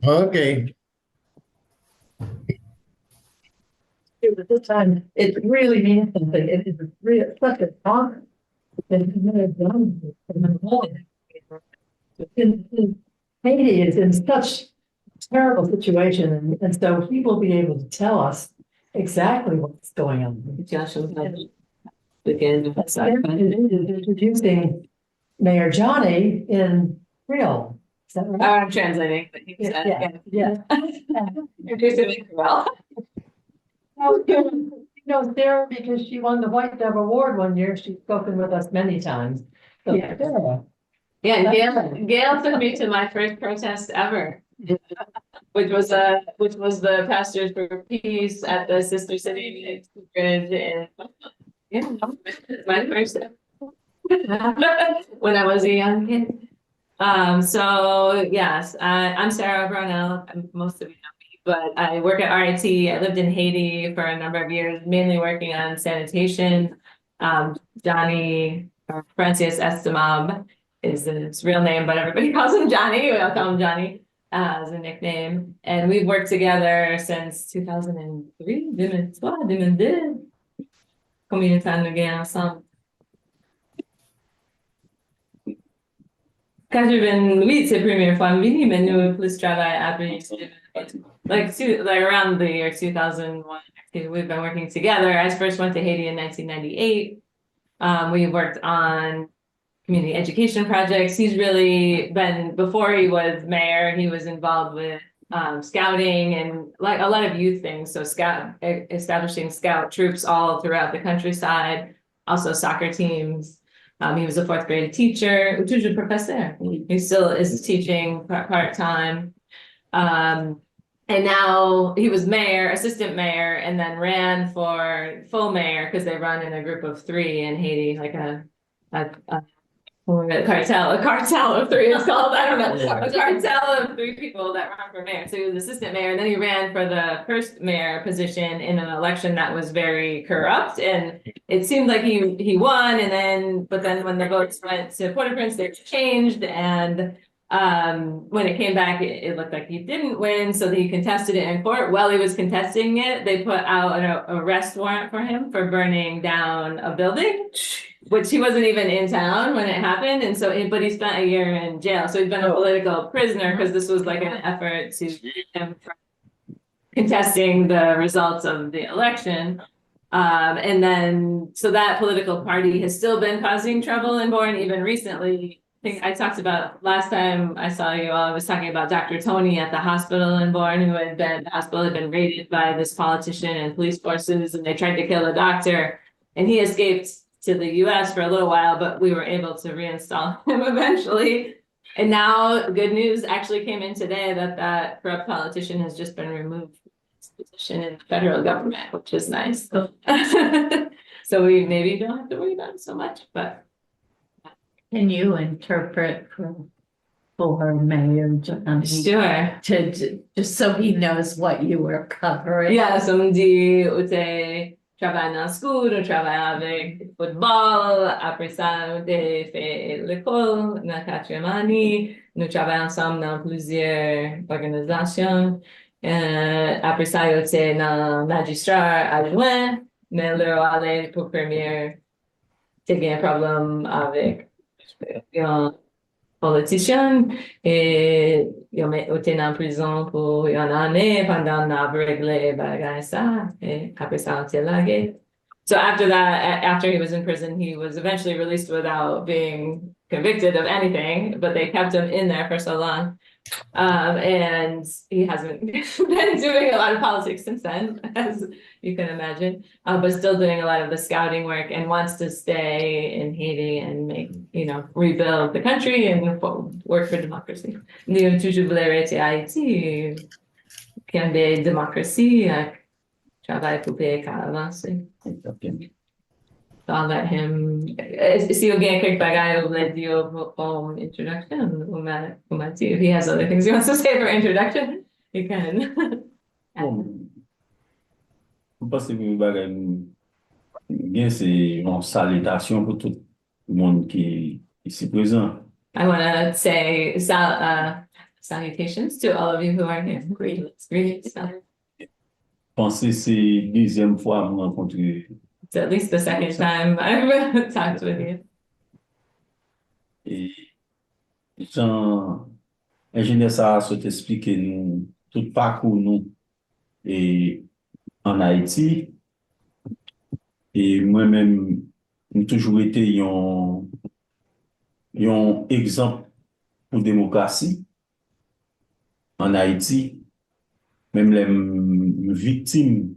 Okay. At this time, it really means something. It is really such an honor. And you have done this in the morning. Haiti is in such a terrible situation, and so he will be able to tell us exactly what's going on. Joshua begin Introducing Mayor Johnny in Creole. Is that right? I'm translating, but he said, Yeah. You're doing it well. You know Sarah because she won the White Dove Award one year. She's spoken with us many times. So, Yeah. Sarah. Yeah, Gail took me to my first protest ever, which was the Pastors for Peace at the Sister City Bridge, and yeah, my first when I was a young kid. So yes, I'm Sarah Brownell. Most of you know me, but I work at RIT. I lived in Haiti for a number of years, mainly working on sanitation. Johnny, or Francis Estimab, is his real name, but everybody calls him Johnny. We all call him Johnny as a nickname. And we've worked together since 2003, 2003, 2002. Combien de temps nous gagnons ensemble? 88, c'est la première fois que je viens, mais nous plus travaillé après, like around the year 2001. We've been working together. I first went to Haiti in 1998. We worked on community education projects. He's really been, before he was mayor, he was involved with scouting and like a lot of youth things. So establishing scout troops all throughout the countryside, also soccer teams. He was a fourth grade teacher, toujours professeur. He still is teaching part-time. And now he was mayor, assistant mayor, and then ran for full mayor because they run in a group of 3 in Haiti, like a cartel of 3 is called, I don't know, a cartel of 3 people that run for mayor. So he was assistant mayor, and then he ran for the first mayor position in an election that was very corrupt, and it seemed like he won, but then when the votes went to Port-au-Prince, they changed, and when it came back, it looked like he didn't win, so he contested it in court. While he was contesting it, they put out an arrest warrant for him for burning down a building, which he wasn't even in town when it happened. And so, but he spent a year in jail. So he's been a political prisoner because this was like an effort to keep him from contesting the results of the election. And then, so that political party has still been causing trouble in Borgne, even recently. I think I talked about last time I saw you all, I was talking about Dr. Tony at the hospital in Borgne, the hospital had been raided by this politician and police forces, and they tried to kill the doctor, and he escaped to the US for a little while, but we were able to reinstall him eventually. And now good news actually came in today that corrupt politician has just been removed from his position in the federal government, which is nice. So we maybe don't have to worry about it so much, but. Can you interpret for Mayor Johnny? Sure. To just so he knows what you were covering. Yeah, so on dit, ou te travaille dans school, ou travaille avec football, après ça, ou te fait l'école, dans 4e année, nous travaillons ensemble dans plusieurs organisations. Après ça, eu te dans magistrat adjoint, mais là, aller pour première, te gagne un problème avec un politicien, et il était en prison pour une année pendant qu'on a réglé ça, et après ça, on s'est lagué. So after that, after he was in prison, he was eventually released without being convicted of anything, but they kept him in there for so long. And he hasn't been doing a lot of politics since then, as you can imagine, but still doing a lot of the scouting work and wants to stay in Haiti and rebuild the country and work for democracy. Nous toujours voulu rester à Haïti, qui a des démocraties, travaille pour pays qu'à avancer. So I'll let him. See you again, quick guy who led you introduction. If he has other things he wants to say for introduction, you can. Je pense que bien c'est une salutation pour tout le monde qui est ici présent. I want to say salutations to all of you who are here. Greetings. Greetings. Pensez c'est deuxième fois me rencontrer. It's at least the second time I've talked with you. Et Jean, ingénieur ça souhaite expliquer nous tout parcours nous et en Haïti. Et moi-même, j'ai toujours été un exemple pour démocratie en Haïti. Même les victimes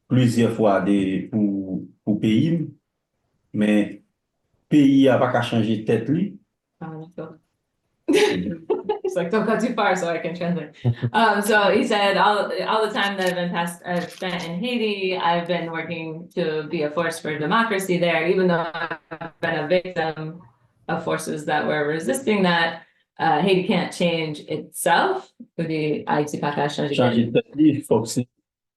plusieurs fois pour pays, mais pays a pas qu'à changer tête lui. He's like, don't go too far so I can translate. So he said, all the time that I've spent in Haiti, I've been working to be a force for democracy there, even though I've been a victim of forces that were resisting that. Haiti can't change itself. Changer tête lui, il faut que c'est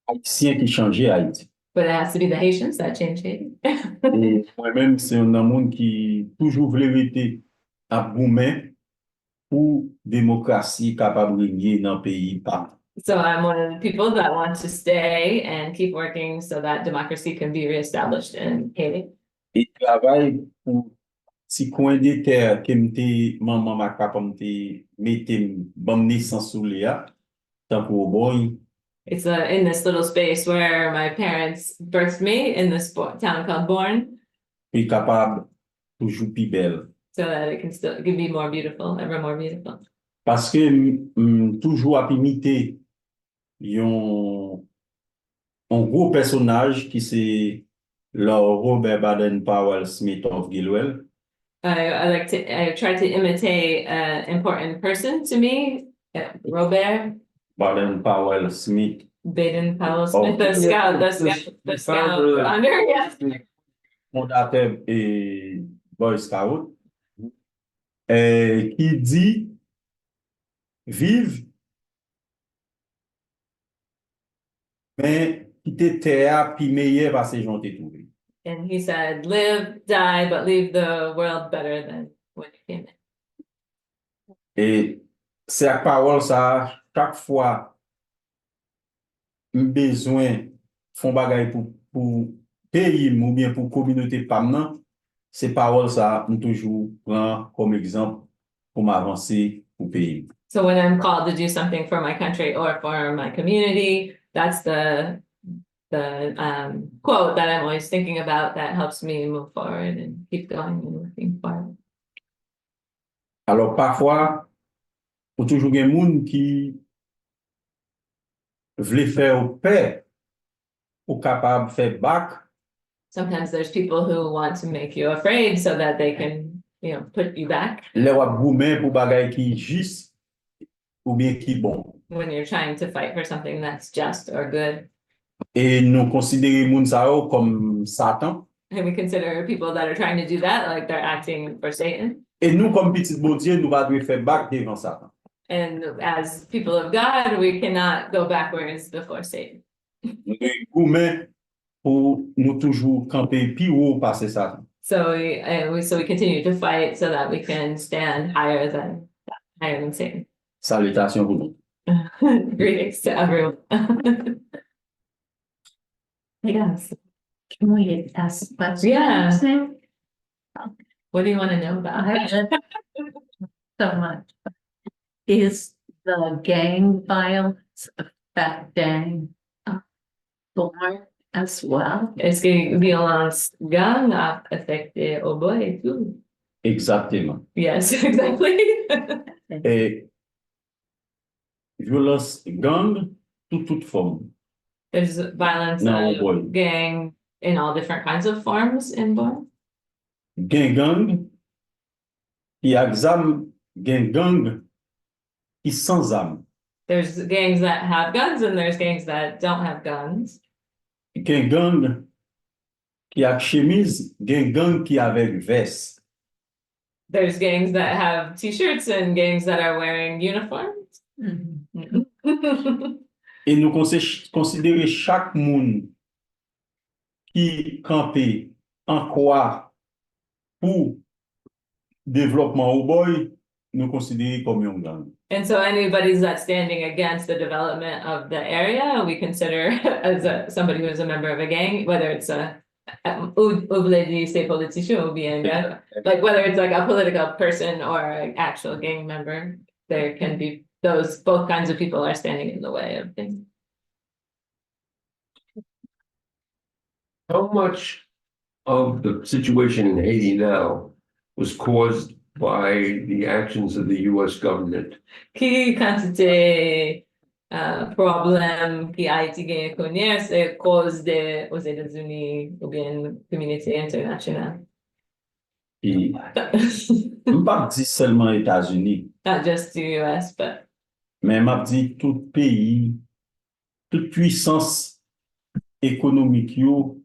Haïtien qui change Haïti. But it has to be the Haitians that change Haiti. Et moi-même, c'est un monde qui toujours voulait rester à Boumen pour démocratie capable de régner dans le pays. So I'm one of the people that want to stay and keep working so that democracy can be reestablished in Haiti. Et travail pour si coin de terre que maman m'a capable de mettre bonne naissance sous les tant pour Borgne. It's in this little space where my parents birthed me in this town called Borgne, Puis capable toujours plus belle. so that it can be more beautiful, ever more beautiful. Parce que toujours à imiter un gros personnage qui c'est le Robert Baden-Powell Smith of Gilwell. I try to imitate an important person to me, Robert Baden-Powell Smith. Baden-Powell Smith, the scout founder, yes. Fondateur et Boy Scout, qui dit vive, mais quitter terre, puis meilleur parce que j'en ai trouvé. And he said, live, die, but leave the world better than when you came in. Et c'est la parole, ça, chaque fois, besoin font bagaille pour pays ou bien pour communauté PAM, ces paroles, ça, nous toujours prend comme exemple pour m'avancer pour pays. So when I'm called to do something for my country or for my community, that's the quote that I'm always thinking about that helps me move forward and keep going and looking forward. Alors parfois, il y a toujours des gens qui veulent faire paix ou capable de faire bac. Sometimes there's people who want to make you afraid so that they can, put you back Les wap goumen pour bagay qui juste ou bien qui bon. when you're trying to fight for something that's just or good. Et nous considérons moun sa yo comme Satan. And we consider people that are trying to do that like they're acting for Satan. Et nous, comme petit bon Dieu, nous va faire bac devant Satan. And as people of God, we cannot go backwards before Satan. Nous devons goumen pour nous toujours camper plus haut passer Satan. So we continue to fight so that we can stand higher than Satan. Salutations pour nous. Greetings to everyone. Yes. Can we ask questions? Yeah. What do you want to know about? I have so much. Is the gang violence affecting Borgne as well? Est-ce que violence gang a affecté au boy et tout? Exactement. Yes, exactly. Et violence gang, toute forme. There's violence No, boy. gang in all different kinds of forms in Borgne. Gang, qui a exam, gang, qui sans âme. There's gangs that have guns and there's gangs that don't have guns. Gang, qui a chemise, gang qui avec veste. There's gangs that have t-shirts and gangs that are wearing uniforms. Et nous considérer chaque monde qui campé en quoi pour développement au boy, nous considérons comme un gang. And so anybody that's standing against the development of the area, we consider as somebody who is a member of a gang, whether it's ou voulez dire c'est politicien ou bien gang, like whether it's like a political person or an actual gang member, there can be both kinds of people are standing in the way of things. How much of the situation in Haiti now was caused by the actions of the US government? Qui quantité problème qui Haïti gagne connaît, c'est cause des aux États-Unis ou bien communauté internationale. Et je pas dire seulement États-Unis, Not just the US, but mais m'a dit tout pays, toute puissance économique yo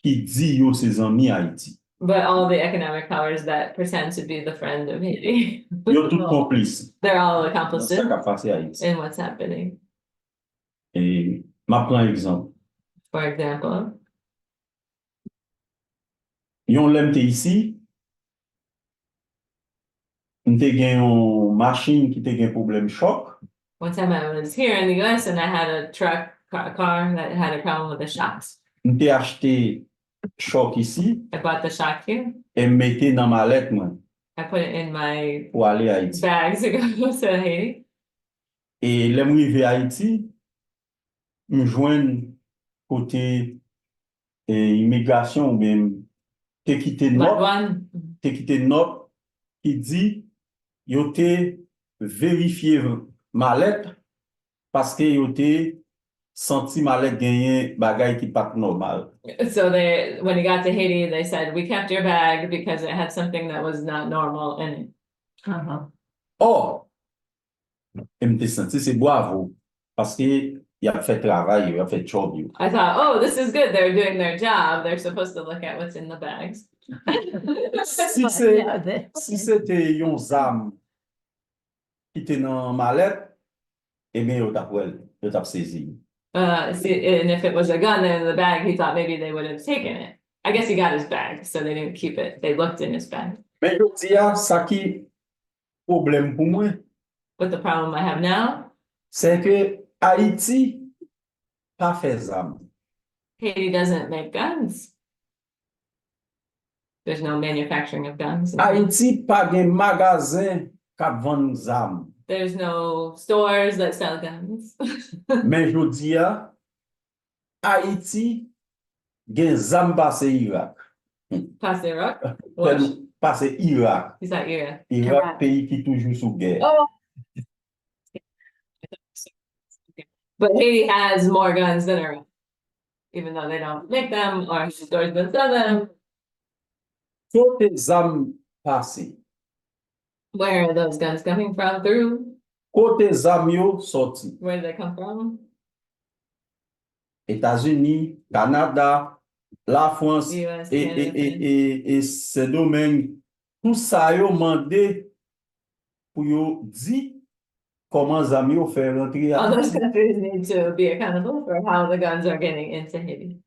qui dit yo ses amis Haïti. all the economic powers that pretend to be the friend of Haiti. Yo tout complice They're all dans accomplices ce qui a passé à Haïti. in what's happening. Et m'a prend exemple. For example, Yon lèm te ici, m'te gen yon machine qui te gen problème choc. one time I was here in the US and I had a car that had a problem with the shocks. M'te acheté choc ici I bought the shock here. et m'mette dans ma lettre moi I put it in my pour aller à Haïti. bags to go to Haiti. Et lèm rive Haïti, m'joine côté immigration ou bien te quitté But note, one, te quitté note qui dit yo te vérifié ma lettre parce que yo te senti ma lettre gagner bagay qui pas normal. so when he got to Haiti, they said, we kept your bag because it had something that was not normal in it. Or, m'te senti c'est bravo parce que il a fait travail, il a fait job yo. I thought, oh, this is good. They're doing their job. They're supposed to look at what's in the bags. Si c'était yon zam qui était dans ma lettre, eh bien, yo tap saisi. And if it was a gun in the bag, he thought maybe they would have taken it. I guess he got his bag, so they didn't keep it. They looked in his bag. Mais yo di a, sa ki problème pour moi, But the problem I have now, c'est que Haïti pas fait zam. Haiti doesn't make guns. There's no manufacturing of guns. Haïti pas gen magasin k'ap vend zam. There's no stores that sell guns. Mais yo di a, Haïti gen zam passe Irak. Pass the rock. Passe Irak. Is that your? Irak pays qui toujours sous guerre. Oh. But Haiti has more guns than Iraq, even though they don't make them or have stores that sell them. Kote zam passe. Where are those guns coming from? Through? Kote zam yo sorti. Where do they come from? États-Unis, Canada, la France US, et, Canada. et ces domaines, tout ça yo mandé pour yo di comment zam yo faire rentrer All à those countries need to be accountable for how the guns are getting into Haiti.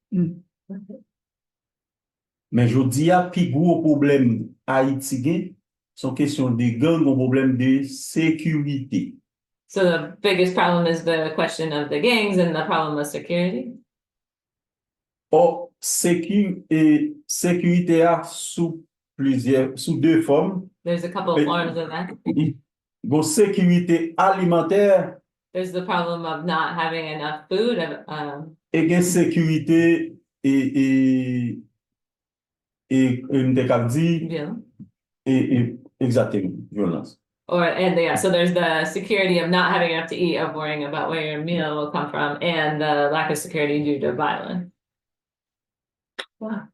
Mais je dis à pi gros problème Haïti gen, son question de gang, un problème de sécurité. So the biggest problem is the question of the gangs and the problem of security. Or, sécurité a sous deux formes. There's a couple of forms of that. Gon sécurité alimentaire There's the problem of not having enough food. et gen sécurité et m'te kap di Yeah. et exactement violence. So there's the security of not having enough to eat, of worrying about where your meal will come from, and the lack of security due to violence. Wow.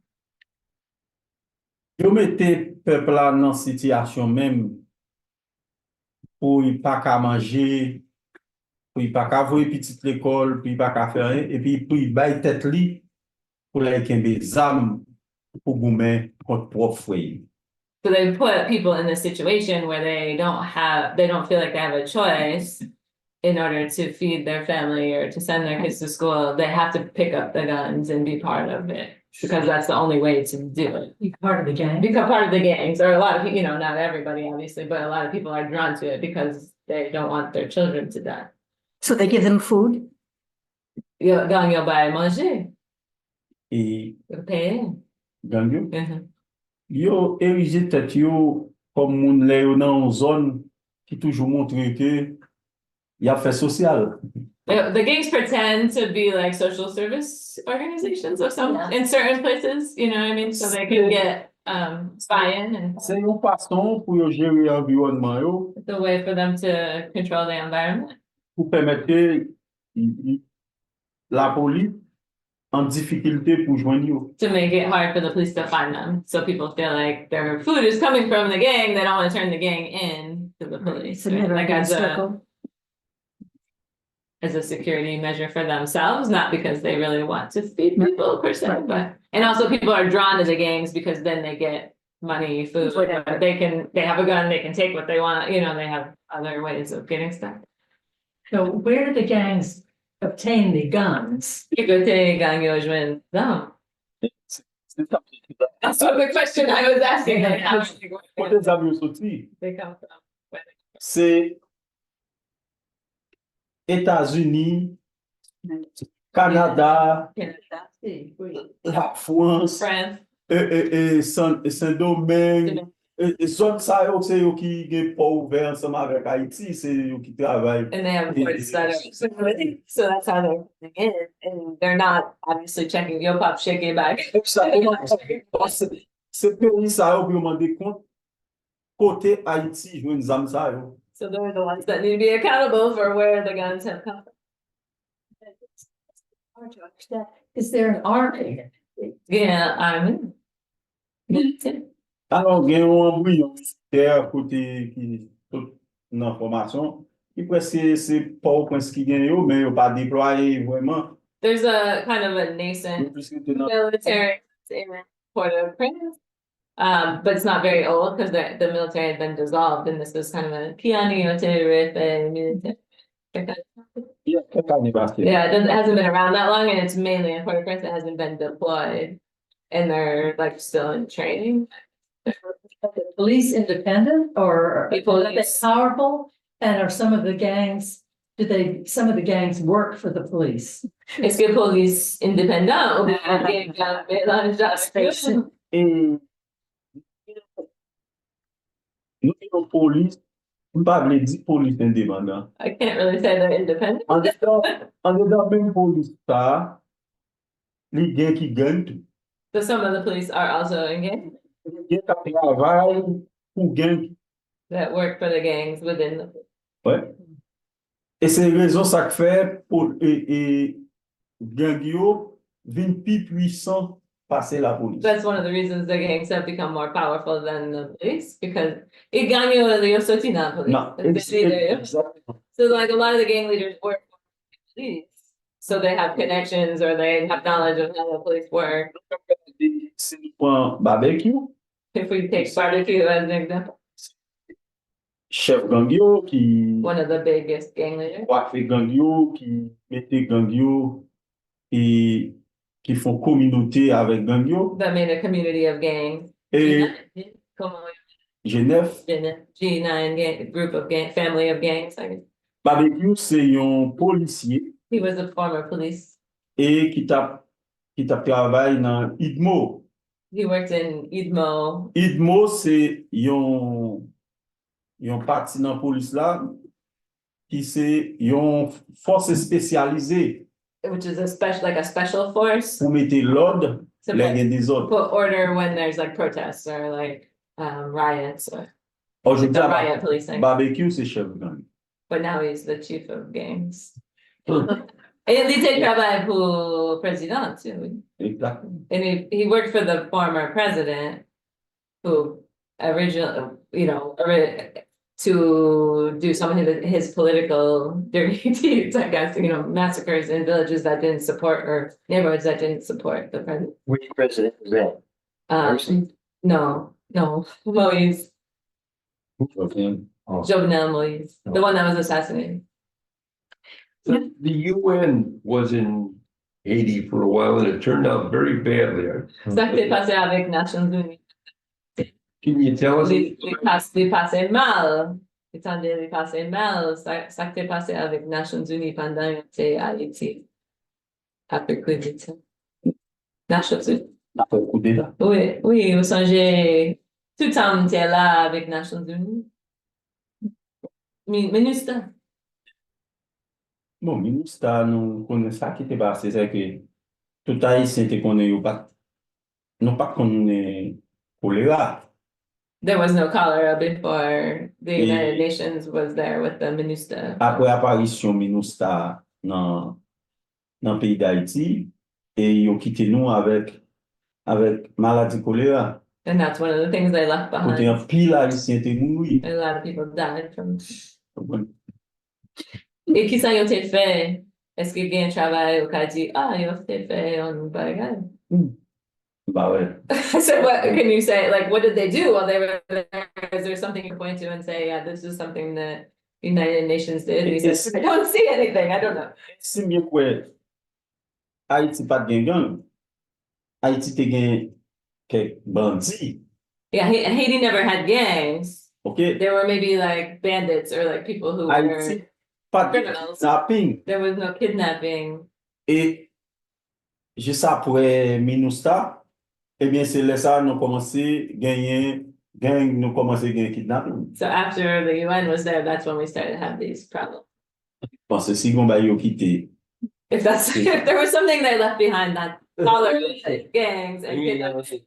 Yo mette peuple la nan situation même pour y pas qu'à manger, pour y pas qu'à voyer petite l'école, pour y pas qu'à faire rien, et puis pour y bailler tête li pour les kembe zam pour goumen contre propre foyer. So they put people in this situation where they don't feel like they have a choice in order to feed their family or to send their kids to school. They have to pick up the guns and be part of it. because that's the only way to do it. You part of the gang. Become part of the gangs, or a lot of, not everybody, obviously, but a lot of people are drawn to it because they don't want their children to die. So they give them food? Gang yo bay manger, Et yo paye. gang yo, Mhm. yo érigé tête yo comme moun lè yo nan zone qui toujours montre que y a fait social. The gangs pretend to be like social service organizations or some, Yeah. in certain places, you know what I mean, so they can get buy-in, and C'est une façon pour yo gérer environnement yo, it's a way for them to control the environment. pour permettre que la police en difficulté pour joindre yo. To make it hard for the police to find them, so people feel like their food is coming from the gang, they don't want to turn the gang in to the police, It's a right? never Like ending as a circle. security measure for themselves, not because they really want to feed people per se, Right. but, and also people are drawn to the gangs because then they get money, food, Whatever. they have a gun, they can take what they want, they have other ways of getting stuff. So where do the gangs obtain the guns? Écoutez, gang yo jwen, non. That's what the question I was asking, like, how did you go- Côté zam yo sorti, they come from? c'est États-Unis, Canada, See, we- la France, France, Saint-Domingue, zone sa yo, c'est yo qui gen pas ouvert ensemble avec Haïti, c'est yo qui travaille. and they have reports that are, so that's how they're getting in, and they're not obviously checking yo pop shake back. Se pays sa yo pou yo mande compte, côté Haïti, jwen zam sa yo. So they're the ones that need to be accountable for where the guns have come from. Hard to understand. Is there an army? Yeah, I'm. Alors, gen yon embryon militaire côté qui tout nan formation, qui presque c'est pas au point qui gen yo, mais yo pas déployé vraiment. There's a kind of a Yo nascent plus que nan military in Port-au-Prince. But it's not very old because the military had been dissolved, and this was kind of a Kiani military. quelques années passées. Yeah, it hasn't been around that long, and it's mainly in Port-au-Prince. It hasn't been deployed, and they're like still in training. Are the police independent or are they Police. powerful? And are some of the gangs, some of the gangs work for the police? Est-ce que police indépendant ou bien gang mélange d'affaires? Et nous yon police, on pas vle di police indépendant. I can't really say they're independent. En dedans même police ça, li gen qui gagne tout. So some of the police are also in gangs Li gen qui travail pour gagne. that work for the gangs within the. Ouais. Et c'est raison ça que fait pour gang yo vin pi puissant passer la police. That's one of the reasons the gangs have become more powerful than the police, because it gang yo le yo soti na police. Non, It's leader. exactement. So like a lot of the gang leaders work for the police. So they have connections or they have knowledge of how the police work. Si nous prenons barbecue, If we take barbecue as an example, chef gang yo qui one of the biggest gang leaders. coiffe gang yo, qui mette gang yo et qui font communauté avec gang yo. That made a community of gangs. Et Como Genève, G9 gang, group of gang, family of gangs, I guess. barbecue c'est un policier He was a former police. et qui t'a travaillé dans IDMO. He worked in Idmo. IDMO c'est yon parti dans police là qui c'est yon force spécialisée Which is a special force pour mettre l'ordre to les gen des ordres. put order when there's like protests or like riots or Aujourd'hui, the riot policing. barbecue c'est chef gang. But now he's the chief of gangs. Et il était travaille pour président too. Exactement. And he worked for the former president who to do some of his political dirty deeds, I guess, massacres in villages that didn't support or neighborhoods that didn't support the president. Which president was that? No, Moise, Okay. Jovenel Moise, the one that was assassinated. The UN was in Haiti for a while, and it turned out very badly. Ça qui s'est passé avec Nations Unies. Can you tell us? Les passé mal. Étant donné les passé mal, ça qui s'est passé avec Nations Unies pendant que j'étais à Haïti. Après coup d'État. Nations Unies. Après le coup d'État. Oui, oui, vous songez, tout le temps, j'étais là avec Nations Unies. Ministre. Bon, ministre, nous connaissons ça qui était passé, c'est que tout haïtien te connaît ou pas, non pas connaît choléra. There was no cholera before the Et- United Nations was there with the MINUSTA. Après apparition MINUSTA dans le pays d'Haïti, et ils ont quitté nous avec maladie choléra. And that's one of the things they left Côté behind. un pile haïtien te mouru. A lot of people died from. Et qui ça y a été fait? Est-ce que quelqu'un travaille au cas dit, ah, il a été fait en bagage? Bah ouais. So what can you say? Like, what did they do while they were there? Is there something you point to and say, yeah, this is something that United Nations did? And he says, I don't see anything. I don't know. Si bien que Haïti pas de gang, Haïti te gen quelques bandits, Yeah, Haiti never had gangs. ok? There were maybe like bandits or like people who were. Haïti pas de criminals. kidnapping. There was no kidnapping. Et juste après MINUSTA, eh bien c'est là ça nous commencé gagner gang, nous commencé gagner kidnapping. So after the UN was there, that's when we started to have these problems. Parce que si on va yo quitté, If that's if there was something they left behind, that tolerance, gangs and kidnapping.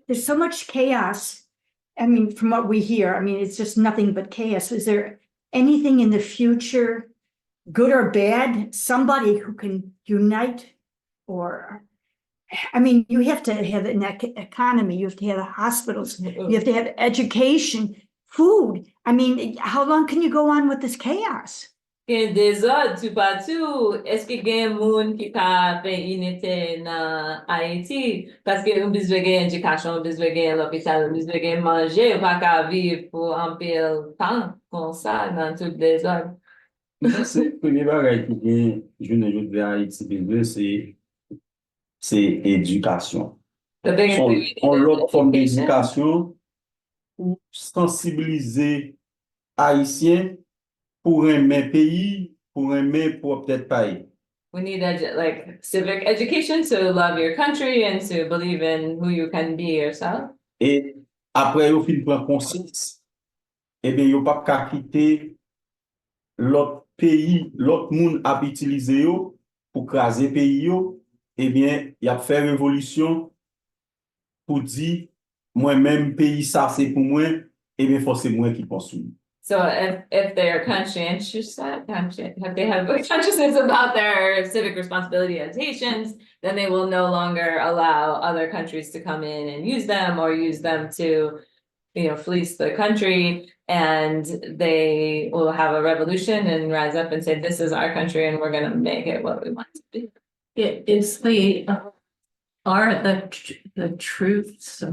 There's so much chaos. I mean, from what we hear, I mean, it's just nothing but chaos. Is there anything in the future, good or bad, somebody who can unite? Or, I mean, you have to have an economy, you have to have hospitals, you have to have education, food. I mean, how long can you go on with this chaos? Gen dezod tout partout, eske gen moun ki ka fe unité na Haiti? Paske ou bizwe gen edukasyon, ou bizwe gen l'hôpital, ou bizwe gen manje, ou pa ka viv pou anpil tan kon sa nan tout dezod. c'est le premier bagage qui vient, je ne veux dire Haïti besoin, c'est éducation. The biggest thing we need On is l'autre forme education. d'éducation pour sensibiliser Haïtiens pour aimer pays, pour aimer pour peut-être pays. We need like civic education to love your country and to believe in who you can be yourself. Et après, au fin prend conscience, eh bien, il pas qu'à quitter l'autre pays, l'autre monde a utilisé yo pour craser pays yo, eh bien, il a fait révolution pour dire, moi-même, pays ça, c'est pour moi, eh bien, faut c'est moi qui construis. So if they're conscientious, if they have consciousness about their civic responsibility as Haitians, then they will no longer allow other countries to come in and use them or use them to, fleece the country. And they will have a revolution and rise up and say, this is our country and we're gonna make it what we want it to be. It is are the troops,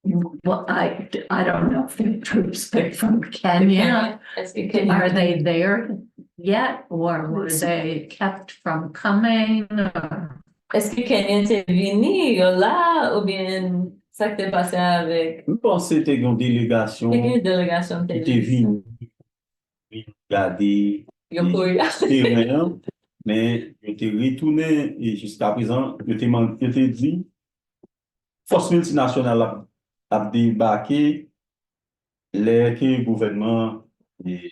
well, I don't know if they're troops, but from Kenya, are they there yet, or were they kept from coming? Or? Est-ce que Kenya t'est venu là ou bien ça qui t'est passé avec Je pense que c'était une délégation une délégation qui était venue regarder les terrains, mais je t'ai retourné et jusqu'à présent, je t'ai dit, force multinationale a débarqué les que le gouvernement est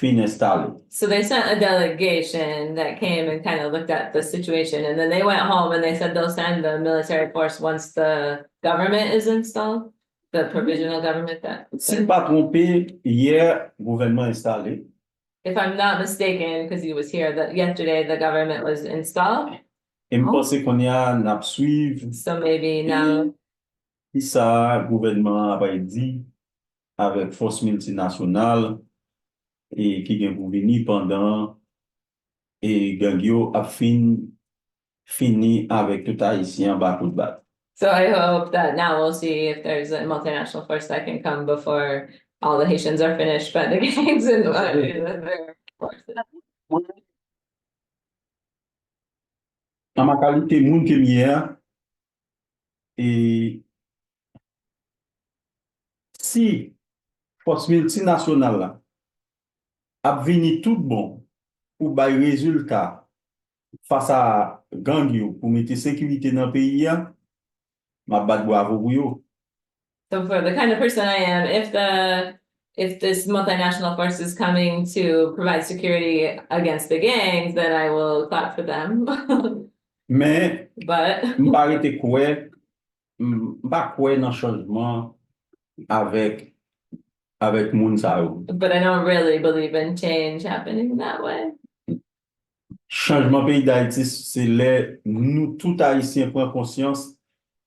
fin installé. So they sent a delegation that came and kind of looked at the situation, and then they went home and they said they'll send the military force once the government is installed, the provisional government that. Si je ne pas trompé, hier, gouvernement installé. If I'm not mistaken, because he was here, that yesterday the government was installed. Et je pense qu'on y a n'a suivre. So maybe now. Si ça, gouvernement avait dit avec force multinationale et qui vient pour venir pendant et Gangio a fini avec tout haïtien bas coup de batte. So I hope that now we'll see if there's a multinational force that can come before all the Haitians are finished by the gangs and their forces. dans ma qualité moun que m'hier, et si force multinationale là, a venu tout bon pour bay résultat face à gang yo, pour mettre sécurité dans le pays, ma bat bravo pour yo. So for the kind of person I am, if this multinational force is coming to provide security against the gangs, then I will clap for them. Mais, But m'pa rete kouè, m'pa kouè nan changement avec moun sa yo. but I don't really believe in change happening that way. Changement pays d'Haïti, c'est là nous tout haïtiens prend conscience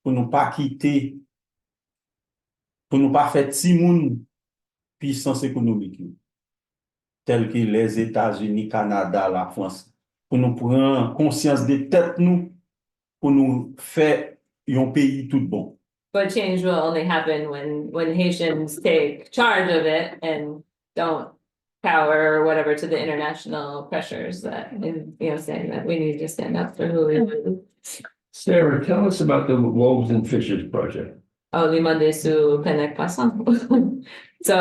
pour nous pas quitter, pour nous pas faire ti moun puissance économique tel que les États-Unis, Canada, la France, pour nous prendre conscience de tête nous pour nous faire un pays tout bon. But change will only happen when Haitians take charge of it and don't cower or whatever to the international pressures that, saying that we need to stand up for who we are. Sarah, tell us about the Wolves and Fishes project. Oh, demandé sous Pennec Poisson. So,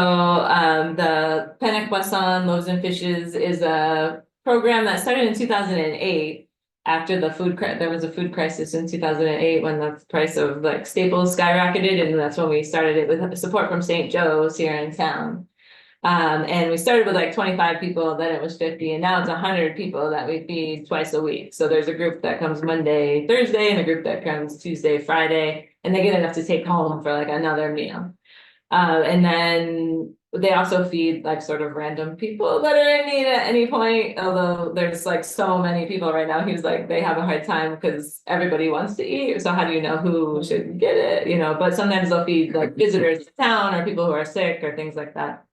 the Pennec Poisson Loaves and Fishes is a program that started in 2008. After there was a food crisis in 2008 when the price of like staples skyrocketed, and that's when we started it with support from St. Joe's here in town. And we started with like 25 people, then it was 50, and now it's 100 people that we feed twice a week. So there's a group that comes Monday, Thursday, and a group that comes Tuesday, Friday, and they get enough to take home for like another meal. And then they also feed like sort of random people that are in need at any point, although there's like so many people right now. He's like, they have a hard time because everybody wants to eat. So how do you know who should get it? But sometimes they'll feed like visitors to town or people who are sick or things like that.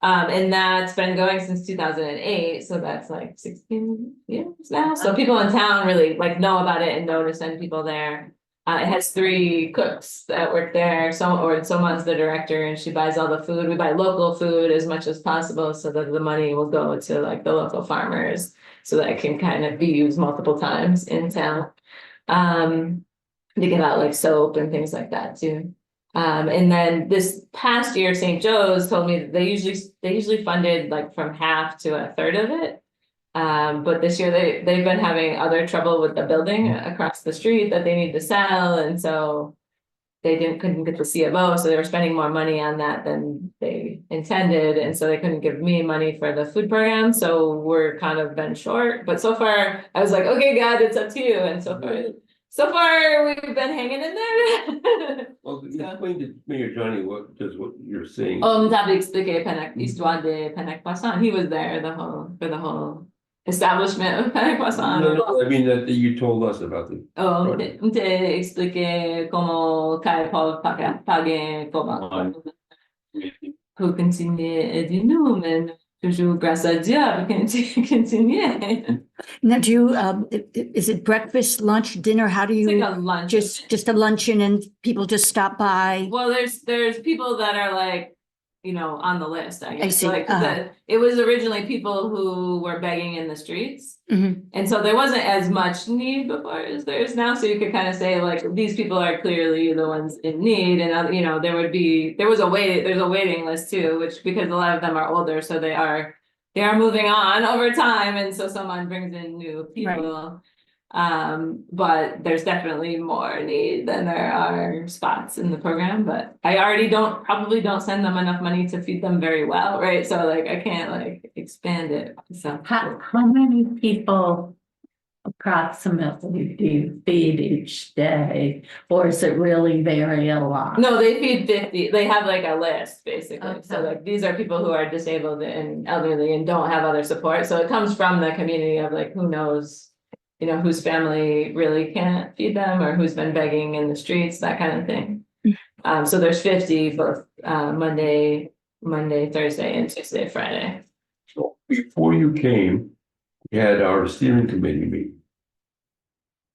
And that's been going since 2008. So that's like 16 years now. So people in town really like know about it and know to send people there. It has 3 cooks that work there. Someone's the director and she buys all the food. We buy local food as much as possible so that the money will go to like the local farmers so that it can kind of be used multiple times in town. To give out like soap and things like that too. And then this past year, St. Joe's told me that they usually funded like from half to a third of it. But this year they've been having other trouble with the building across the street that they need to sell, and so they couldn't get the CFO, so they were spending more money on that than they intended, and so they couldn't give me money for the food program, so we're kind of been short. But so far, I was like, okay, God, it's up to you, and so far we've been hanging in there. Well, explain to Mayor Johnny what you're saying. T'avais expliqué l'histoire de Pennec Poisson. He was there for the whole establishment of Pennec Poisson. No, I mean that you told us about the. T'ai expliqué comment Paul paguer comment pour continuer à dire nous, mais toujours grâce à Dieu pour continuer. Now, do you, is it breakfast, lunch, dinner? How do It's you, like a lunch. just a luncheon and people just stop by? Well, there's people that are like, on the list, I guess. see, Like it was originally people who were begging in the streets. Mhm. And so there wasn't as much need before as there is now. So you could kind of say like, these people are clearly the ones in need. And, there's a waiting list too, which because a lot of them are older, so they are moving on over time. And so someone brings in new people. But there's definitely more need than there are spots in the program, but I already probably don't send them enough money to feed them very well, right? So like, I can't like expand it, so. How many people approximately do you feed each day? Or is it really vary a lot? No, they feed 50, they have like a list basically. Okay. So like, these are people who are disabled and elderly and don't have other support. So it comes from the community of like, who knows, whose family really can't feed them or who's been begging in the streets, that kind of thing. So there's 50 both Monday, Thursday, and Tuesday, Friday. So before you came, we had our steering committee meeting.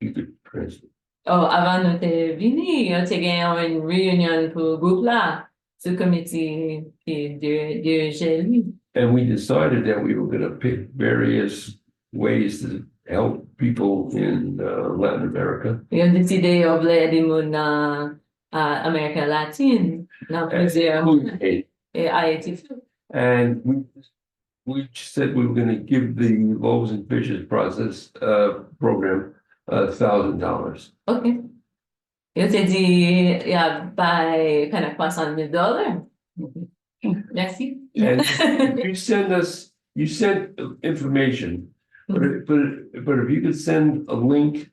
You could translate. Oh, avant de te venir, tu as une réunion pour groupe là, ce comité de And we decided that we were gonna pick various ways to help people in Latin America. Yon deside yo vle di moun nan Amerika Latine, nan plezir moun And e Haiti. we said we were going to give the loaves and fishes process program $1,000. Ok. Yo te di, ya bay penek $400,000. Merci. And you sent information, but if you could send a link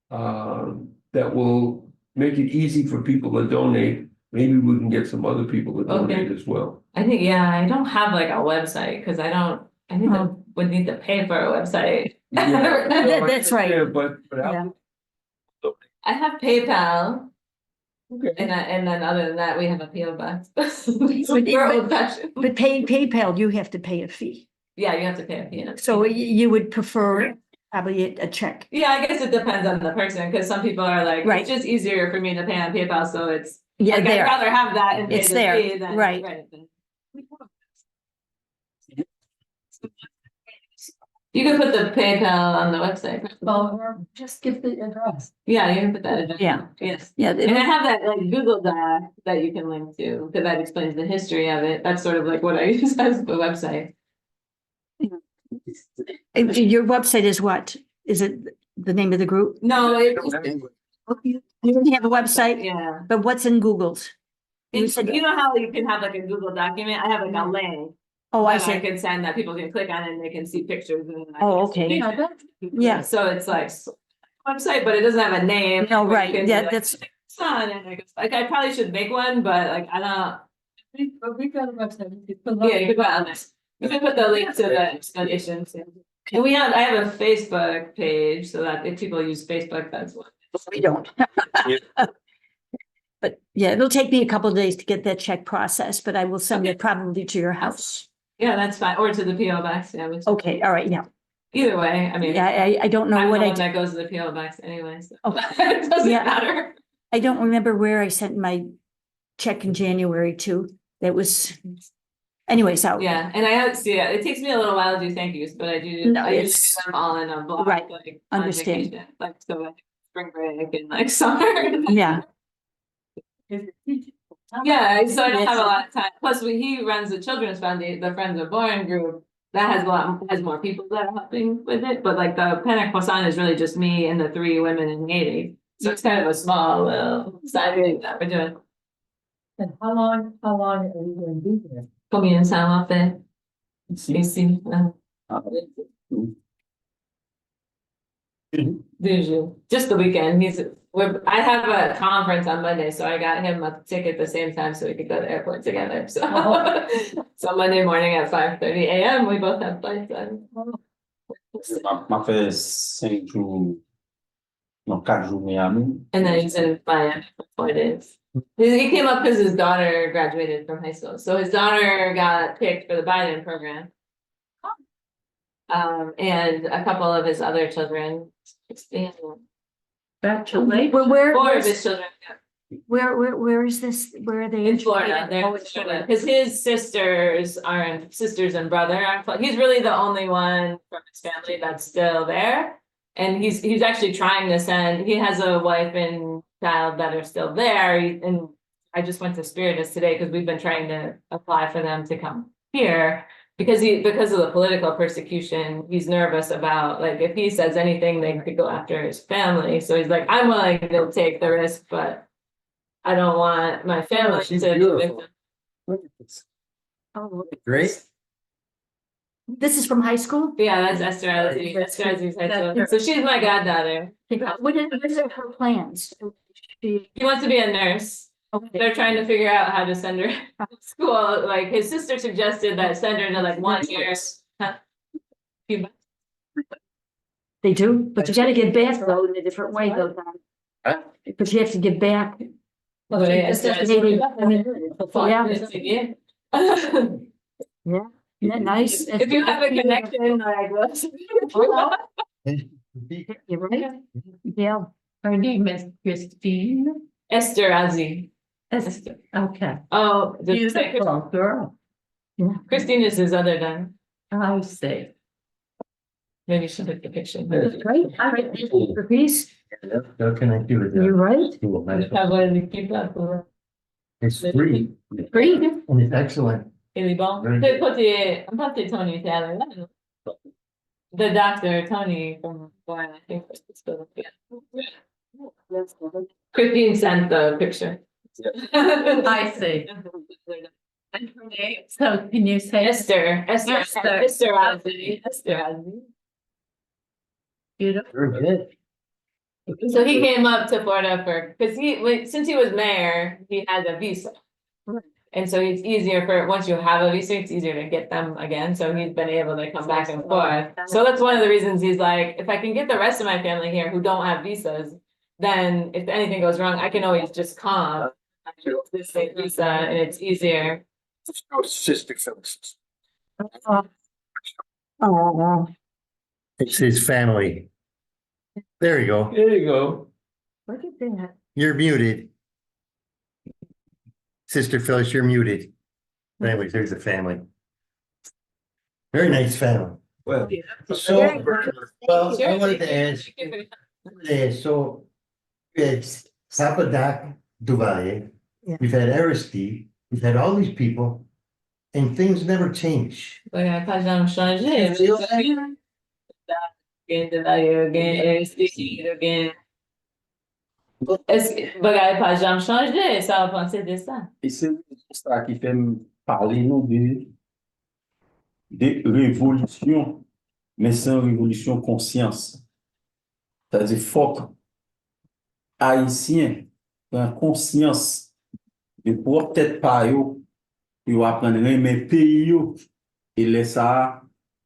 that will make it easy for people to donate, maybe we can get some other people to donate as well. I think, yeah, I don't have like a website because I think I would need to pay for a website. That's right. Yeah, but Yeah. I have PayPal. okay. And then other than that, we have a PO box. But- We're old fashioned. But PayPal, you have to pay a fee. Yeah, you have to pay a fee. So you would prefer probably a check. Yeah, I guess it depends on the person, because some people are like, Right. it's just easier for me to pay on PayPal, so it's, Yeah, like, I'd there. rather have that and pay It's the there, fee than. right. than- You can put the PayPal on the website. Or just give the address. Yeah, you can put that in. Yeah. Yes. Yeah, And I have that like Google Doc that you can link to, because that explains the history of it. That's sort of like what I use as the website. your website is what? Is it the name of the group? No, it, You don't have a website, yeah. but what's in Google's? You It's, said, you know how you can have like a Google document? I have like a link. oh, I that I see. can send that people can click on and they can see pictures and. then I Oh, can okay. send it. Yeah. So it's like website, but it doesn't have a name. No, where you right, can yeah, be like, that's, Son, and like I probably should make one, but like I don't. But we've got a website. Yeah, you could put it on this. You can put the link to the explanation too. And I have a Facebook page so that if people use Facebook, that's what. we don't. But yeah, it'll take me a couple of days to get that check processed, but I will send it probably to your house. Yeah, that's fine. Or to the PO box. Yeah, which, Okay, all right, yeah. either way, I mean. Yeah, I don't know I'm what the I one did. that goes to the PO box anyway, so Oh, it doesn't yeah. matter. I don't remember where I sent my check in January to. That was, anyway, so. Yeah, and I have, see, it takes me a little while to do thank yous, but I do, No, I usually it's- do them all in a block, Right, like. on understand. vacation, Like, so like spring break and like summer. Yeah, Yeah, so I don't have a lot of time. Plus, he runs the Children's Foundation, the Friends of Borgne group. That has more people that are helping with it, but like the Penne Croissant is really just me and the 3 women in Haiti. So it's kind of a small little side gig that we're doing. And how long are you going to be there? Combien de temps on fait ici? Just the weekend. I have a conference on Monday, so I got him a ticket the same time so we could go to the airport together. So, so Monday morning at 5:30 a.m. we both have flights on. Ma fait 5 jours, non, 4 jours Miami. And then he's in Miami for 4 days. He came up because his daughter graduated from high school. So his daughter got picked for the Biden program. And a couple of his other children. Congratulations. where, 4 of his children. where is this? Where are they? In Florida, they're in Florida, because his sisters and brother are, he's really the only one from his family that's still there. And he's actually trying to send, he has a wife and child that are still there, and I just went to Spiritus today, because we've been trying to apply for them to come here. Because of the political persecution, he's nervous about, like, if he says anything, they could go after his family, so he's like, I'm willing to take the risk, but I don't want my family she's to be beautiful. victim. Look at this. Oh, Great. this is from high school? Yeah, that's Esther Alice, Esther Alice's high school. So she's my goddaughter. What are her plans? She wants to be a nurse. Okay. They're trying to figure out how to send her to school. Like his sister suggested that send her to like 1 year. They do, but you gotta give back though in a different way though. Huh? But you have to give back. Well, yeah, It's just it's maybe- Yeah. Isn't that nice? If you have a connection, like let's. You're right. Yeah. Her name is Christine. Esther Azzi. Esther. Okay. Oh, Beautiful girl. Christine is his other daughter. I see. Maybe you should take the picture. Right, for peace, How can I do it? you're right. Cool, nice. It's free Great. and it's excellent. Il est bon. Very Peut porter Tony Taylor. The doctor, Tony from Borgne, I think. Christine sent the picture. I see. And her name, so can you say? Esther Esther. Ozzie. Beautiful. Very good. So he came up to Florida because since he was mayor, he had a visa. And so it's easier once you have a visa, it's easier to get them again. So he's been able to come back and forth. So that's one of the reasons he's like, if I can get the rest of my family here who don't have visas, then if anything goes wrong, I can always just come. This visa and it's easier. Sister Phyllis. Oh, It's his family. There you go. There you go. look at that. You're muted. Sister Phyllis, you're muted. But anyways, there's the family. Very nice family. Well, So, well, I wanted to ask, so it's Papa Doc Duvalier, Yeah. we've had Aristide, we've had all these people, and things never change. Bagaille pas jamais changé. Gain de value, gain gain. Est-ce que bagaille pas jamais changé? Ça va penser de ça. Et c'est ça qui fait me parler nous de révolution, mais c'est une révolution conscience. C'est-à-dire, faut que Haïtiens prennent conscience de pour peut-être pas yo, yo apprendre mais pays yo, et laisse ça,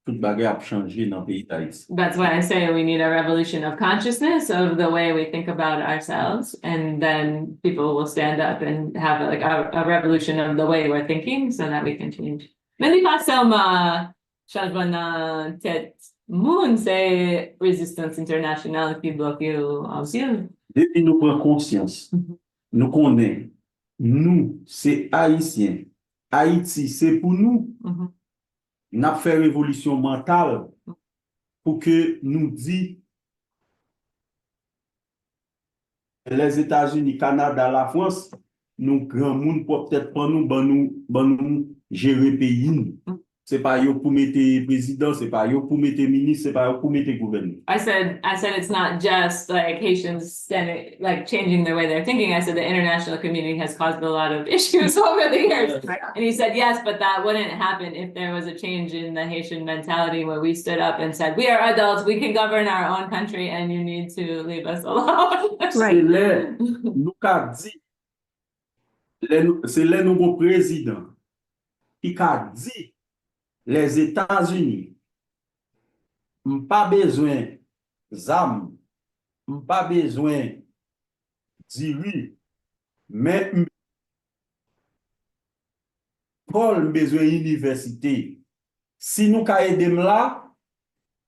tout bagay a changé dans le pays d'Haïti. That's why I say we need a revolution of consciousness of the way we think about ourselves, and then people will stand up and have like a revolution of the way we're thinking, so that we can change. Mais les pas seulement changement dans tête monde, c'est résistance internationale qui bloque aussi. Depuis nous prenons conscience, nous connaissons, nous, c'est Haïtiens. Haïti, c'est pour nous. Nous avons fait révolution mentale pour que nous disions les États-Unis, Canada, la France, nous grand monde pour peut-être pas nous, nous gérer le pays. C'est pas yo pour mettre président, c'est pas yo pour mettre ministre, c'est pas yo pour mettre gouvernement. I said it's not just like Haitians standing, like changing the way they're thinking. I said the international community has caused a lot of issues over the years. And he said, yes, but that wouldn't happen if there was a change in the Haitian mentality where we stood up and said, we are adults, we can govern our own country and you need to leave us alone. C'est là, nous qu'a dit, c'est là nous avons président qui a dit les États-Unis n'ont pas besoin d'armes, n'ont pas besoin d'îles, mais Paul besoin d'université. Si nous avons aidé là,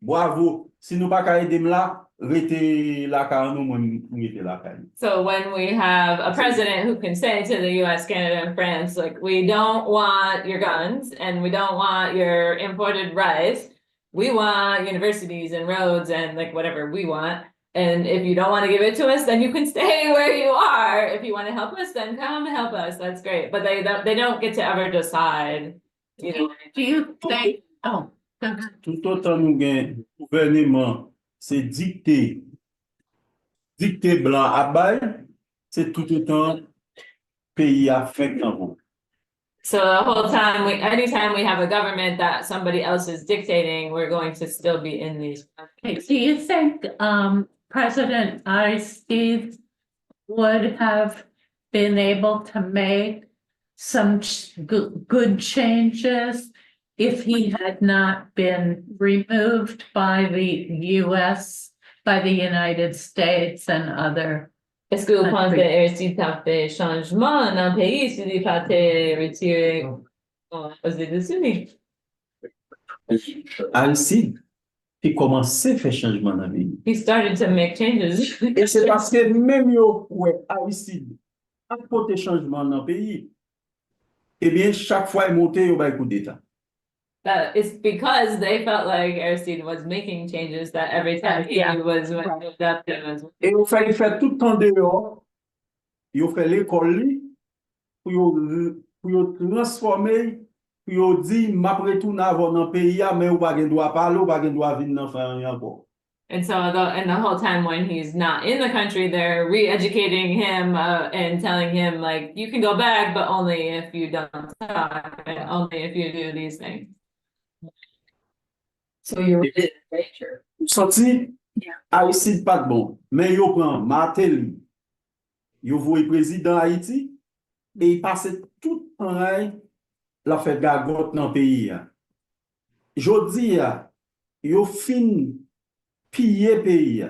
bravo. Si nous pas aidé là, restez là car nous restez là. So when we have a president who can say to the US, Canada, and France, like, we don't want your guns and we don't want your imported rice. We want universities and roads and like whatever we want. And if you don't want to give it to us, then you can stay where you are. If you want to help us, then come help us. That's great. But they don't get to ever decide, you know. Do you think, oh, go ahead. Tout autant nous gain gouvernement, c'est dicté blanc à bail, c'est tout autant pays affecté en vous. So the whole time, anytime we have a government that somebody else is dictating, we're going to still be in these. Okay, do you think President Aristide would have been able to make some good changes if he had not been removed by the US, by the United States and other? Est-ce que vous pensez Aristide a fait changement dans le pays s'il n'a pas été retiré aux États-Unis? Aristide, il commençait à faire changement dans le pays. He started to make changes. Et c'est parce que même yo, ouais, Aristide, a porté changement dans le pays, eh bien, chaque fois il montait, il y a un coup d'État. That it's because they felt like Aristide was making changes that every time he Yeah. was Right. moved up, it was. Et yo fait tout temps dehors, yo fait l'école li, pour yo transformer, pour yo di, m'a retourne avant dans pays, mais ou pas gen droit parler, ou pas gen droit venir dans faire encore. And so the whole time when he's not in the country, they're re-educating him and telling him like, you can go back, but only if you don't talk and only if you do these things. So you're in danger. Sorti, Yeah. Haïti pas de bon, mais yo prend Martel, yo voye président Haïti, et il passe tout pareil, la fait gagote dans le pays. Jodi, yo fin piller pays.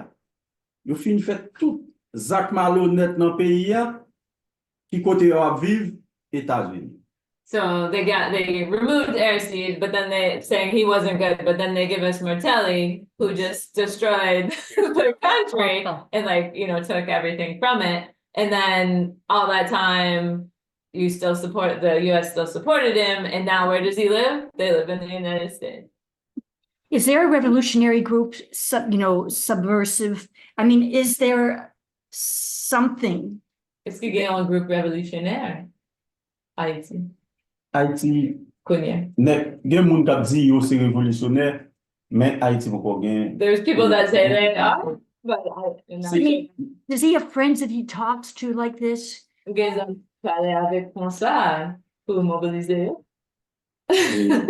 Yo fin fait tout zak malhonnête dans le pays, qui côté yo a vivre, États-Unis. So they removed Aristide, but then they saying he wasn't good, but then they give us Martelli, who just destroyed the country and like, you know, took everything from it. And then all that time, the US still supported him. And now where does he live? They live in the United States. Is there a revolutionary group, subversive? I mean, is there something? Est-ce qu'il y a un groupe révolutionnaire? Haïti. Haïti, Kounia. gen moun kap di yo c'est révolutionnaire, mais Haïti poko gen. There's people that say they are, but I mean, does he have friends that he talks to like this? Ils parler avec François pour mobiliser.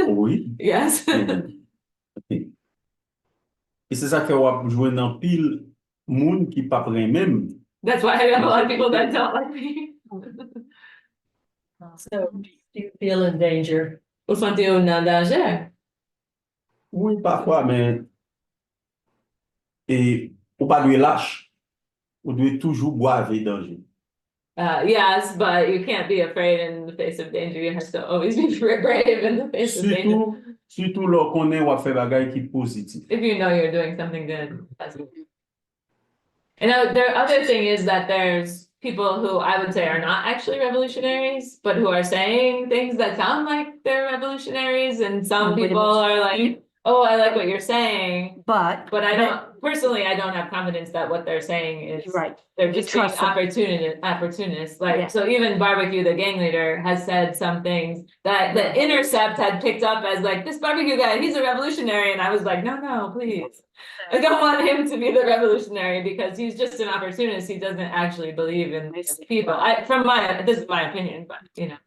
Oui. Yes. Et c'est ça que wap jouer dans pile moun qui pas prend même. That's why I have a lot of people that don't like me. So do you feel in danger? Ou sentez-vous en danger? Oui, parfois, mais et ou pas de lâche. Ou doit toujours boire danger. Yes, but you can't be afraid in the face of danger. You have to always be brave in the face of danger. Surtout lor konnen wap fè bagay ki positif. If you know you're doing something good, that's good. And the other thing is that there's people who I would say are not actually revolutionaries, but who are saying things that sound like they're revolutionaries. And some Wait a people are like, oh, I like what you're saying. But But I don't have confidence that what they're saying is right. they're just being Trust them. opportunists. Like, Yeah. so even Barbecue, the gang leader, has said some things that the Intercept had picked up as like, this barbecue guy, he's a revolutionary. And I was like, no, please. I don't want him to be the revolutionary because he's just an opportunist. He doesn't actually believe in these people. This is my opinion, but you know.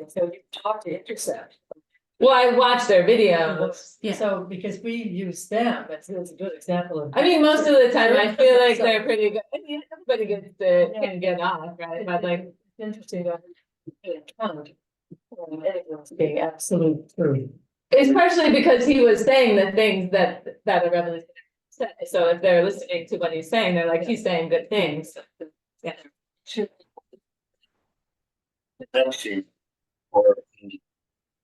So you talk to Intercept. Well, I watched their videos. Yeah. So because we use them, that's a good example of. I mean, most of the time I feel like they're pretty good. Pretty good to can get off, right? But like, It's interesting to count anyone's being absolute truth. especially because he was saying the things that a revolutionary said. So if they're listening to what he's saying, they're like, he's saying good things. Yeah. Connection or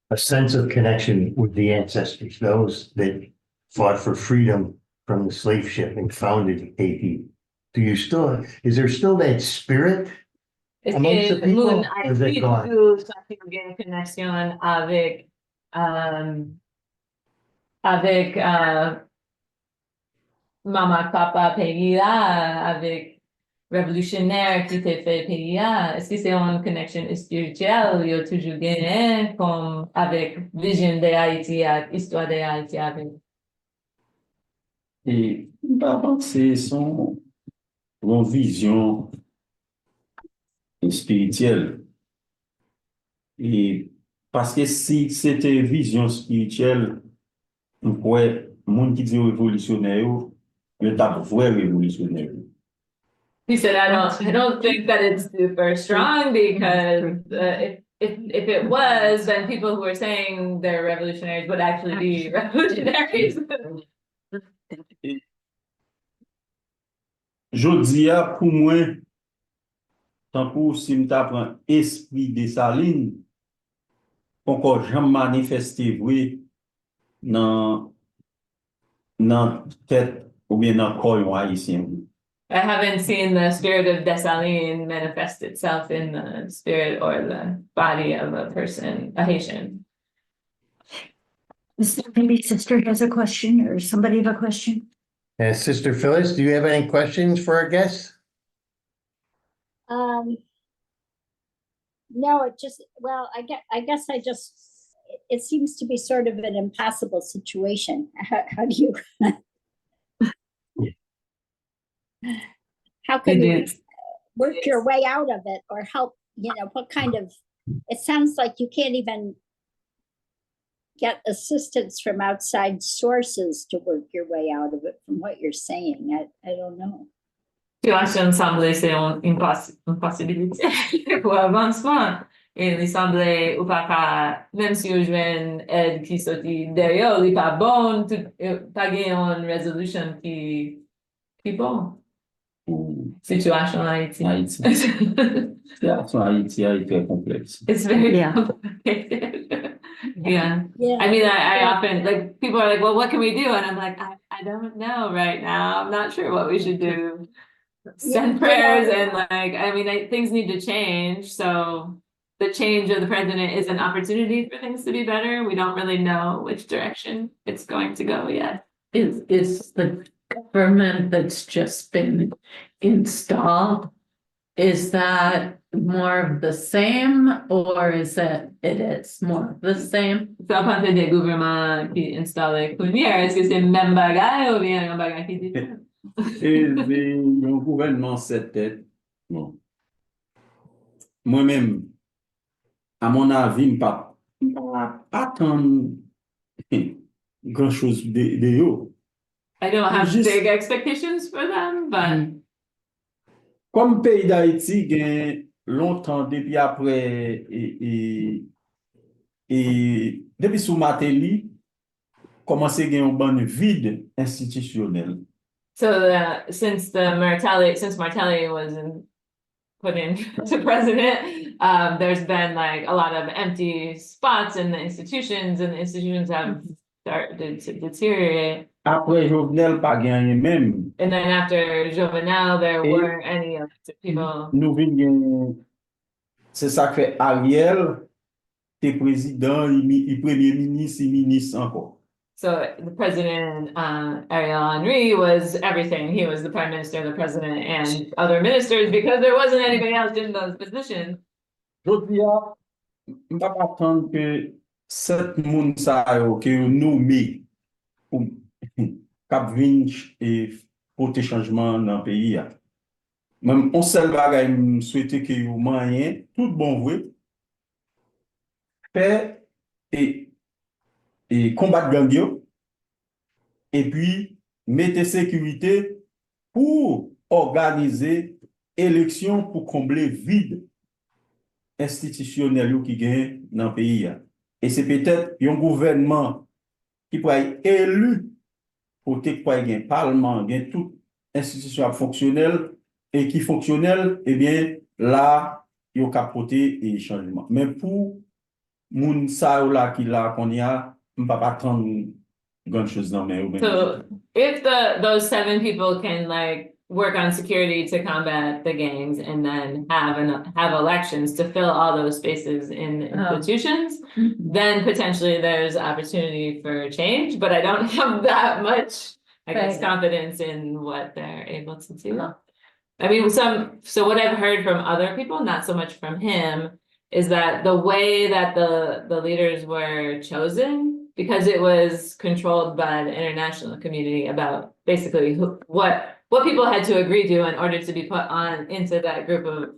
a sense of connection with the ancestors, those that fought for freedom from the slave ship and founded Haiti. Is there still that spirit? Amongst the people, or is it gone? Une connexion avec Mama Papa pays là, avec révolutionnaire qui t'est fait pays là. Est-ce que c'est une connexion spirituelle? Il y a toujours gagné comme avec vision de Haïti, histoire de Haïti avec. Et pas penser son vision spirituelle. Et parce que si c'était vision spirituelle, on pourrait, monde qui dit révolutionnaire, il y a vrai révolutionnaire. He said, I don't think that it's super strong because if it was, then people who are saying they're revolutionaries would actually be revolutionaries. Jodi a pour moi, tant pour si m'ta prend esprit de saline, encore jamais manifesté vrai dans tête ou bien dans corps haïtien. I haven't seen the spirit of Dessalines manifest itself in the spirit or the body of a person, a Haitian. Maybe sister has a question or somebody have a question? Sister Phyllis, do you have any questions for our guests? No, it just, well, I guess it seems to be sort of an impossible situation. How do you? How can you work your way out of it or help, what kind of, it sounds like you can't even get assistance from outside sources to work your way out of it from what you're saying. I don't know. Situation semblait c'est une possibilité pour avancement. Et il semblait ou pas qu'à, même si on joue aide qui sortit derrière, il pas bon, pas gagner une résolution qui bon. Situation Haïti. Haïti. Situation Haïti est très complexe. It's very Yeah. complicated. Yeah. Yeah. I mean, I often, like, people are like, well, what can we do? And I'm like, I don't know right now. I'm not sure what we should do. Send prayers and like, I mean, things need to change. So the change of the president is an opportunity for things to be better. We don't really know which direction it's going to go yet. Is the government that's just been installed, is that more of the same, or is it is more of the same? So à partir des gouvernements qui installent Kounia, est-ce que c'est le même bagage ou bien un bagage qui est différent? Et un gouvernement cette tête, bon. Moi-même, à mon avis, pas attendre grand-chose de eux. I don't have Juste- big expectations for them, but Comme pays d'Haïti, gain longtemps depuis après et depuis sous Matéli, commencé à un bon vide institutionnel. so since Martelli was put in to president, there's been like a lot of empty spots in the institutions, and the institutions have started to deteriorate. Après Jovenel, pas gagné même. And then after Jovenel, there Et- weren't any elected people. Nous venons, c'est ça que fait Ariel, t'es président, il premier ministre, il ministre encore. So the president, Ariel Henry, was everything. He was the prime minister, the president, and other ministers because there wasn't anybody else in those positions. Je dis, je ne vais pas attendre que cette monde ça que nous met pour cap venir et porter changement dans le pays. Même on seul bagage me souhaiter que vous moyen tout bon vrai faire et combattre gang yo, et puis mettre sécurité pour organiser élection pour combler vide institutionnel qui gagne dans le pays. Et c'est peut-être un gouvernement qui pourrait être élu pour qu'il y ait un parlement, gagne toute institution fonctionnelle et qui fonctionnelle, eh bien, là, il y a capoté et changement. Mais pour moun sa ou là qui là qu'on y a, on ne peut pas attendre grand chose dans mais So if those 7 people can like work on security to combat the gangs and then have elections to fill all those spaces in the Oh. institutions, Mhm. then potentially there's opportunity for change, but I don't have that much, I guess, Right. confidence in what they're able to do. Oh. I mean, so what I've heard from other people, not so much from him, is that the way that the leaders were chosen, because it was controlled by the international community about basically what people had to agree to in order to be put on into that group of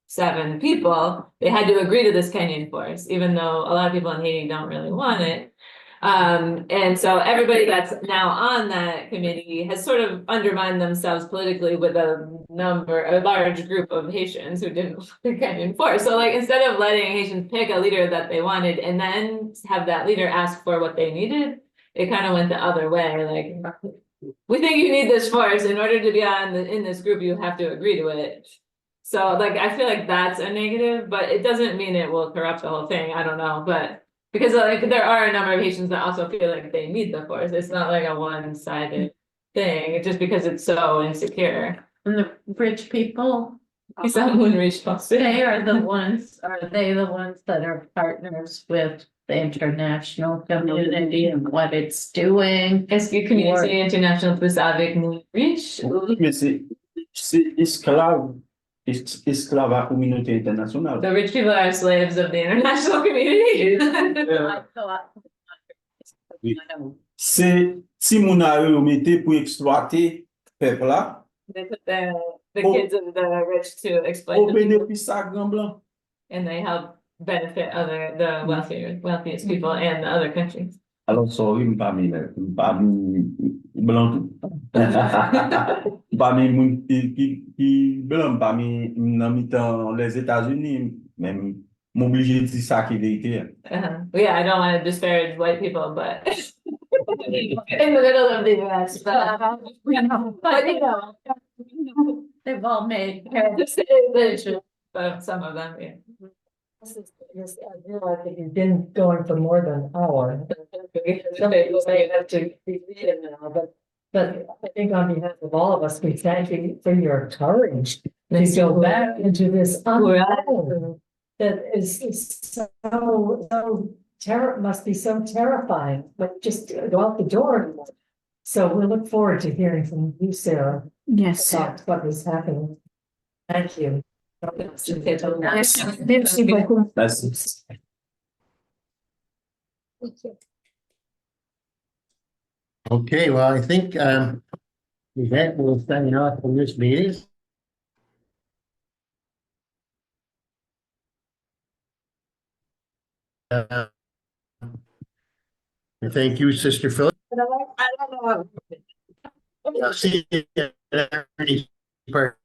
7 people, they had to agree to this Kenyan force, even though a lot of people in Haiti don't really want it. And so everybody that's now on that committee has sort of undermined themselves politically with a large group of Haitians who didn't want the Kenyan force. So like, instead of letting Haitians pick a leader that they wanted and then have that leader ask for what they needed, it kind of went the other way. Like, we think you need this force. In order to be in this group, you have to agree to it. So like, I feel like that's a negative, but it doesn't mean it will corrupt the whole thing. I don't know, but because like there are a number of Haitians that also feel like they need the force. It's not like a one-sided thing, just because it's so insecure. And the rich people Is that one response? Are they the ones that are partners with the international community and what it's doing? Est-ce que communauté internationale plus avec nous riche? Oui, mais c'est esclave, esclave à communauté internationale. The rich people are slaves of the international community. C'est si moun a yo mette pour exploiter peuple là, They put the kids of the rich to exploit au the people, bénéfice à grand blanc. and they help benefit the wealthiest people and the other countries. Alors, sorry, m'pas mi blanc tout. M'pas mi moun qui blanc, m'pas mi nan mitan les États-Unis, même m'obligé de dire ça qui est vérité. Yeah, I don't want to disparage white people, but in the middle of the US, but you know, They've all made. But some of them, yeah. I realize that you've been going for more than an hour. Some people may have to be leaving now, but I think on behalf of all of us, we thank you for your courage to go back into this unknown that is so must be so terrifying, but just go out the door. So we look forward to hearing from you, Sarah, Yes. about what is happening. Thank you. Merci beaucoup. That's Thank you. Okay, well, I think, with that, we'll sign off from this meeting. And thank you, Sister Philip. I don't know. I'll see you at every part.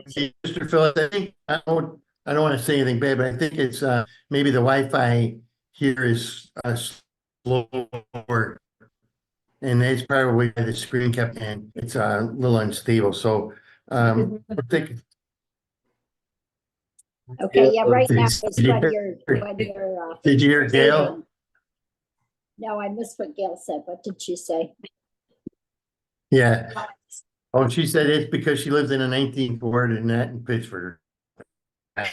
Sister Philip, I think, I don't want to say anything bad, but I think it's, maybe the Wi-Fi here is, slower. And that's probably why the screen kept, and it's a little unstable, so, we'll take. Okay, yeah, right now Did is you when hear- you're. Did you hear Gail? saying- No, I missed what Gail said. What did she say? Yeah. Oh, she said it's because she lives in the 19th ward and not in Pittsburgh. I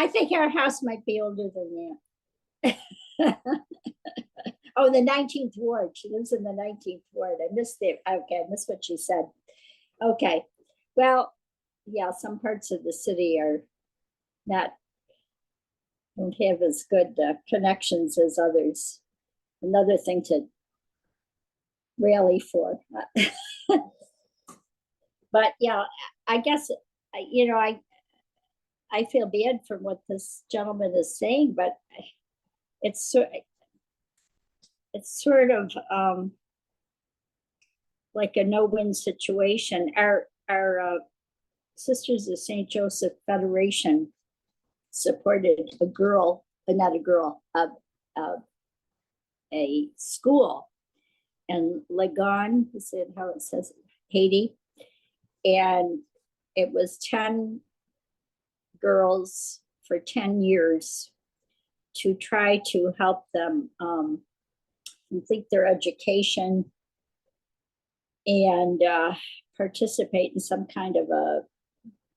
think our house might be older than that. Oh, the 19th ward. She lives in the 19th ward. I missed it. Okay, I missed what she said. Okay, well, yeah, some parts of the city are don't have as good connections as others. Another thing to rally for. But yeah, I guess, I feel bad for what this gentleman is saying, but it's sort of like a no-win situation. Our Sisters of St. Joseph Federation supported a school in Legon, is it how it says, Haiti, and it was 10 girls for 10 years to try to help them complete their education and participate in some kind of a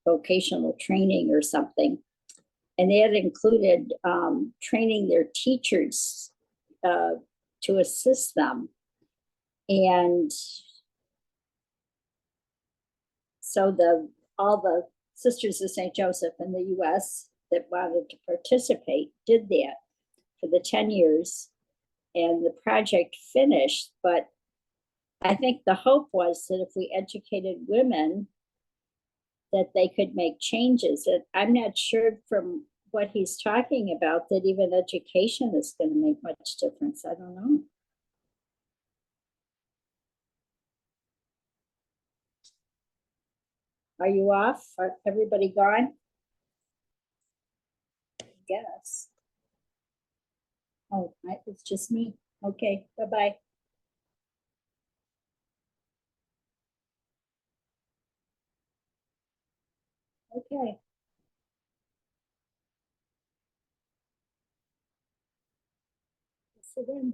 vocational training or something. And that included training their teachers to assist them. And so all the Sisters of St. Joseph in the US that wanted to participate did that for the 10 years. And the project finished, but I think the hope was that if we educated women, that they could make changes. And I'm not sure from what he's talking about that even education is going to make much difference. I don't know. Are you off? Are everybody gone? Yes. Oh, it's just me. Okay, bye-bye. Okay. So then